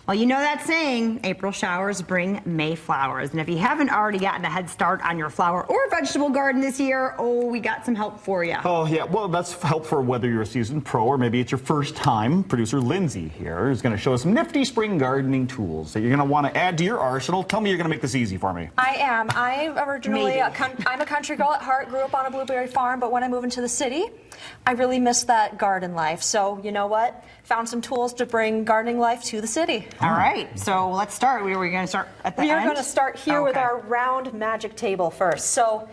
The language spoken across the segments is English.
Well, you know that saying, April showers bring May flowers. And if you haven't already gotten a head start on your flower or vegetable garden this year, oh, we got some help for you. Oh, yeah. Well, that's help for whether you're a seasoned pro or maybe it's your first time. Producer Lindsay here is going to show us some nifty spring gardening tools that you're going to want to add to your arsenal. Tell me you're going to make this easy for me. I am. I'm originally I'm a country girl at heart, grew up on a blueberry farm, but when I moved into the city, I really missed that garden life. So, you know what? Found some tools to bring gardening life to the city. All right, so let's start. We're going to start at the end? We are going to start here with our round magic table first. So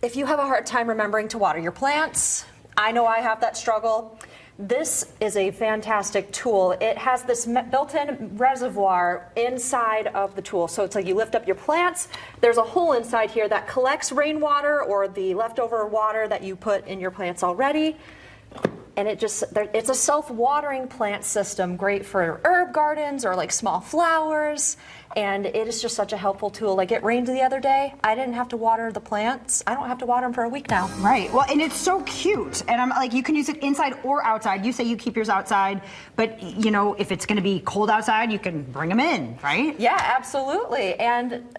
if you have a hard time remembering to water your plants, I know I have that struggle. This is a fantastic tool. It has this built-in reservoir inside of the tool. So it's like you lift up your plants, there's a hole inside here that collects rainwater or the leftover water that you put in your plants already. And it's a self-watering plant system, great for herb gardens or like small flowers. And it is just such a helpful tool. Like it rained the other day, I didn't have to water the plants. I don't have to water them for a week now. Right, well, and it's so cute. And I'm like, you can use it inside or outside. You say you keep yours outside, but you know, if it's gonna be cold outside, you can bring them in, right? Yeah, absolutely. And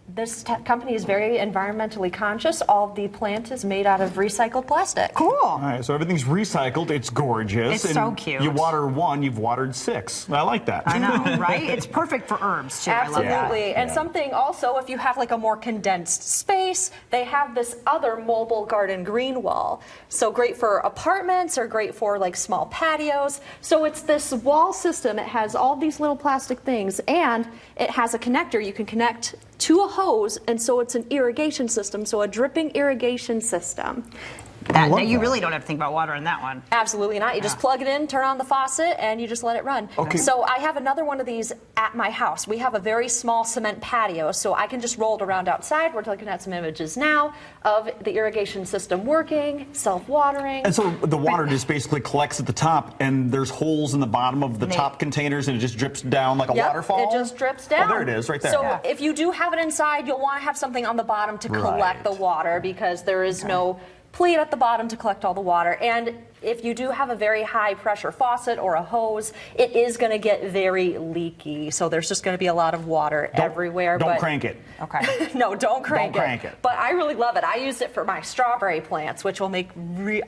this company is very environmentally conscious. All of the plant is made out of recycled plastic. Cool. All right, so everything's recycled. It's gorgeous. It's so cute. You water one, you've watered 6. I like that. I know, right? It's perfect for herbs, too. Absolutely. I love that. And something also, if you have like a more condensed space, they have this other mobile garden green wall. So great for apartments or great for like small patios. So it's this wall system. It has all these little plastic things and it has a connector you can connect to a hose, and so it's an irrigation system, so a dripping irrigation system. You really don't have to think about water in that one. Absolutely not. You just plug it in, turn on the faucet, and you just let it run. Okay. So I have another one of these at my house. We have a very small cement patio, so I can just roll it around outside. We're looking at some images now of the irrigation system working, self-watering. And so the water just basically collects at the top, and there's holes in the bottom of the top containers, and it just drips down like a waterfall? It just drips down. Oh, there it is, right there. So if you do have it inside, you'll want to have something on the bottom to collect the water because there is no pleat at the bottom to collect all the water. And if you do have a very high pressure faucet or a hose, it is going to get very leaky. So there's just going to be a lot of water everywhere. Don't crank it. Okay. No, don't crank it. But I really love it. I use it for my strawberry plants, which will make,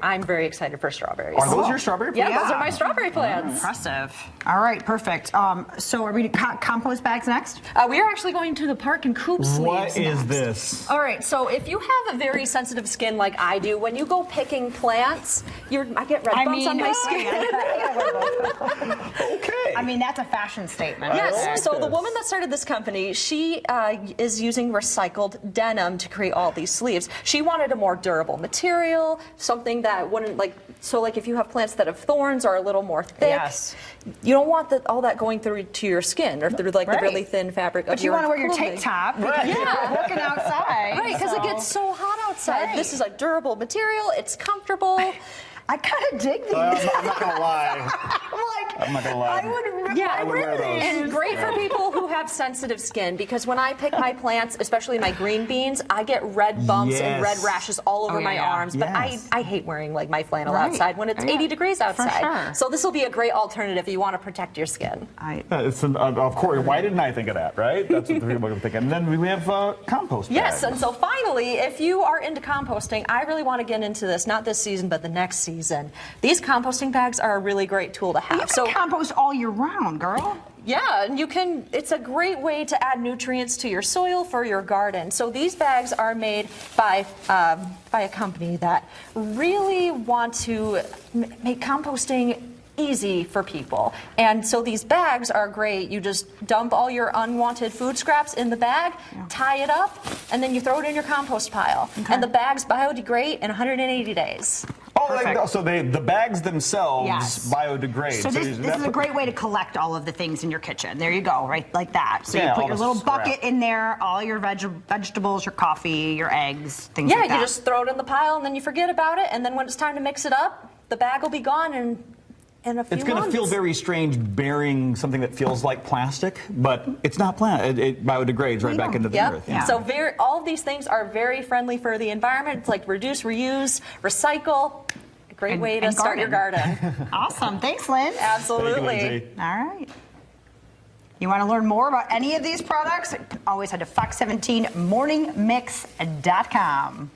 I'm very excited for strawberries. Are those your strawberry plants? Yeah, those are my strawberry plants. Impressive. All right, perfect. So are we compost bags next? We are actually going to the park and coop sleeves What is next. this? All right, so if you have a very sensitive skin like I do, when you go picking plants, I get red bumps on my skin. Okay. I mean, that's a fashion statement. Yes, so the woman that started this company, she is using recycled denim to create all these sleeves. She wanted a more durable material, something that wouldn't so if you have plants that have thorns or a little more thick, you don't want all that going through to your skin or through the really thin fabric of your But you want to wear your clothing. tank top because you're working outside. Right, because it gets so hot outside. Right. This is a durable material, it's comfortable. I kind of dig these. I'm not going to lie. I'm not going to lie. I would wear those. And great for people who have sensitive skin because when I pick my plants, especially my green beans, I get red bumps and red rashes all over my arms. But I hate wearing my flannel outside when it's 80 degrees outside. Sure. So this will be a great alternative if you want to protect your skin. Of course, why didn't I think of that, right? That's what the people are thinking. And then we have compost bags. Yes, and so finally, if you are into composting, I really want to get into this, not this season, but the next season. These composting bags are a really great tool to have. You can compost all year round, girl. Yeah, and it's a great way to add nutrients to your soil for your garden. So these bags are made by a company that really want to make composting easy for people. And so these bags are great. You just dump all your unwanted food scraps in the bag, tie it up, and then you throw it in your compost pile. And the bags biodegrade in 180 days. Oh, so the bags themselves biodegrade. So this is a great way to collect all of the things in your kitchen. There you go, right like that. So you put your little bucket in there, all your vegetables, your coffee, your eggs, things like that. Yeah, you just throw it in the pile and then you forget about it. And then when it's time to mix it up, the bag will be gone in a few It's going to feel very strange bearing something that feels like plastic, but it's not plastic. It biodegrades right back into the earth. Yeah. So all of these things are very friendly for the environment. It's like reduce, reuse, recycle. A great way to start your garden. Awesome. Thanks, Lynn. Absolutely. Thank you, Lindsay. All right. You want to learn more about any of these products? Always head to fox17morningmix.com.